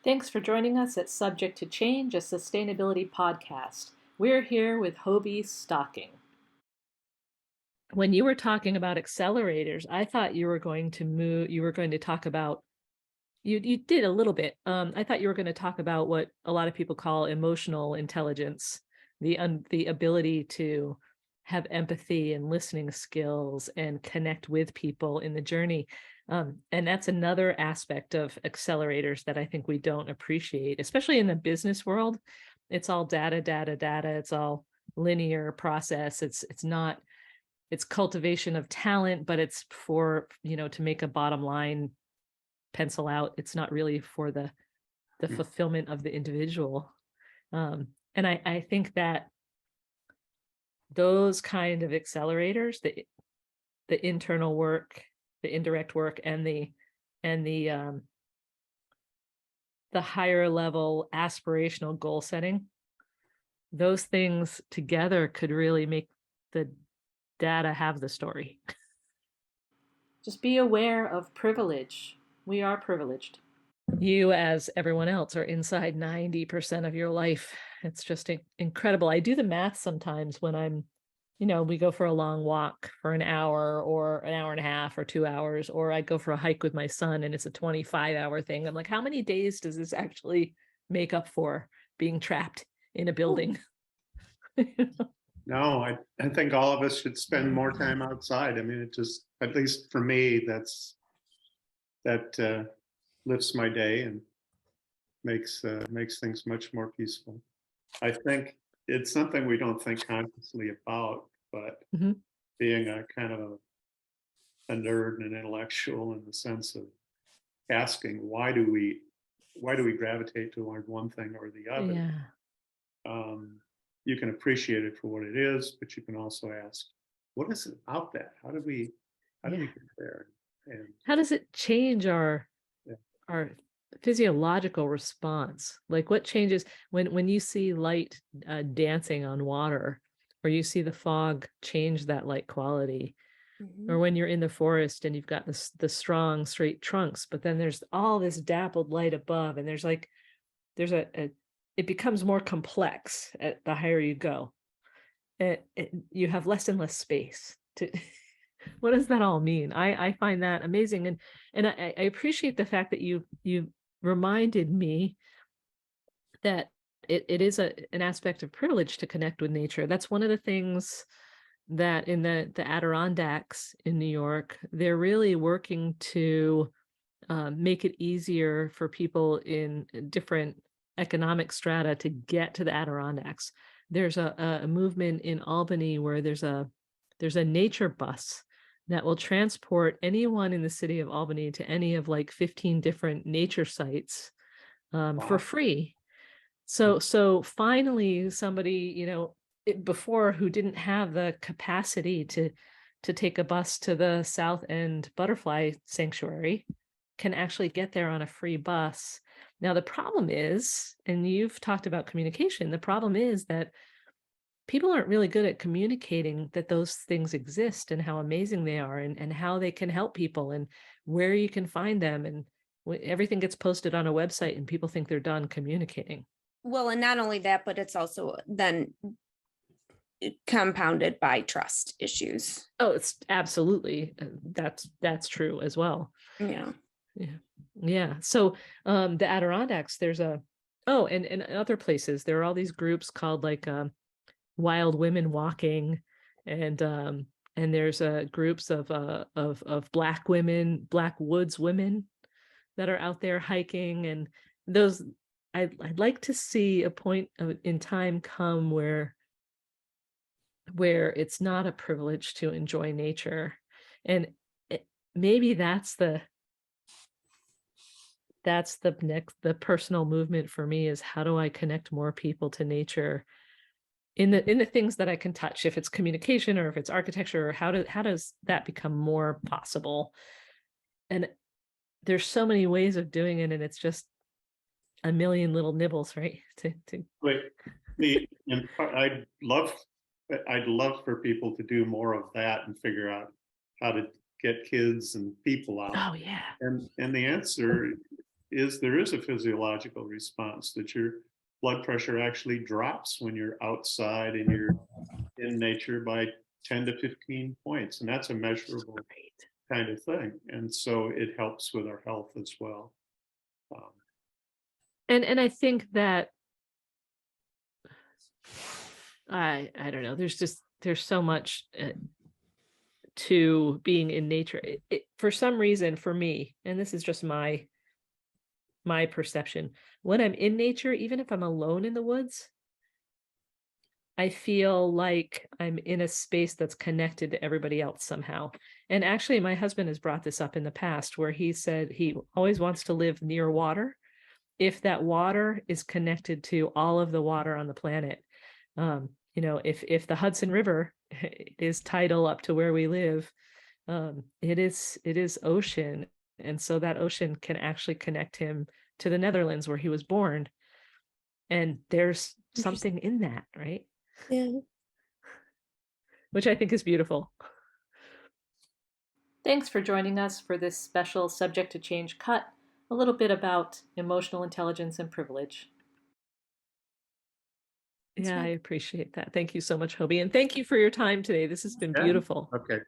Thanks for joining us at Subject to Change, a sustainability podcast. We're here with Hobie Stocking. When you were talking about accelerators, I thought you were going to talk about, you did a little bit. I thought you were going to talk about what a lot of people call emotional intelligence, the ability to have empathy and listening skills and connect with people in the journey. And that's another aspect of accelerators that I think we don't appreciate, especially in the business world. It's all data, data, data. It's all linear process. It's cultivation of talent, but it's for, to make a bottom line pencil out. It's not really for the fulfillment of the individual. And I think that those kind of accelerators, the internal work, the indirect work, and the higher level aspirational goal setting, those things together could really make the data have the story. Just be aware of privilege. We are privileged. You, as everyone else, are inside 90% of your life. It's just incredible. I do the math sometimes when we go for a long walk for an hour or an hour and a half or 2 hours, or I go for a hike with my son and it's a 25-hour thing. I'm like, how many days does this actually make up for being trapped in a building? No, I think all of us should spend more time outside. I mean, it just, at least for me, that lifts my day and makes things much more peaceful. I think it's something we don't think consciously about, but being a kind of a nerd and an intellectual in the sense of asking why do we gravitate toward one thing or the other. Yeah. You can appreciate it for what it is, but you can also ask, what is it about that? How do we get there? And how does it change our physiological response? Like, what changes when you see light dancing on water, or you see the fog change that light quality, or when you're in the forest and you've got the strong straight trunks, but then there's all this dappled light above, and there's it becomes more complex at the higher you go. You have less and less space to what does that all mean? I find that amazing, and I appreciate the fact that you reminded me that it is an aspect of privilege to connect with nature. That's one of the things that in the Adirondacks in New York, they're really working to make it easier for people in different economic strata to get to the Adirondacks. There's a movement in Albany where there's a nature bus that will transport anyone in the city of Albany to any of like 15 different nature sites for free. So finally somebody, before, who didn't have the capacity to take a bus to the South End Butterfly Sanctuary can actually get there on a free bus. Now, the problem is, and you've talked about communication, the problem is that people aren't really good at communicating that those things exist and how amazing they are, and how they can help people and where you can find them. And everything gets posted on a website and people think they're done communicating. Well, and not only that, but it's also then compounded by trust issues. Oh, it's absolutely, that's true as well. Yeah. So the Adirondacks, there's and other places, there are all these groups called like Wild Women Walking, and there's groups of Black women, Black Woods women that are out there hiking. And those, I'd like to see a point in time come where it's not a privilege to enjoy nature. And maybe that's the personal movement for me, is how do I connect more people to nature in the things that I can touch, if it's communication or if it's architecture, or how does that become more possible? And there's so many ways of doing it, and it's just a million little nibbles, right? I'd love for people to do more of that and figure out how to get kids and people out. Oh yeah. And the answer there is a physiological response that your blood pressure actually drops when you're outside and you're in nature by 10 to 15 points. And that's a measurable kind of thing. And so it helps with our health as well. And I think that I don't know, there's so much to being in nature. For some reason, for me, and this is just my perception, when I'm in nature, even if I'm alone in the woods, I feel like I'm in a space that's connected to everybody else somehow. And actually, my husband has brought this up in the past, where he said he always wants to live near water if that water is connected to all of the water on the planet. You know, if the Hudson River is tidal up to where we live, it is ocean. And so that ocean can actually connect him to the Netherlands where he was born. And there's something in that, right? Yeah. Which I think is beautiful. Thanks for joining us for this special Subject to Change cut, a little bit about emotional intelligence and privilege. Yeah, I appreciate that. Thank you so much, Hobie. And thank you for your time today. This has been beautiful. Okay.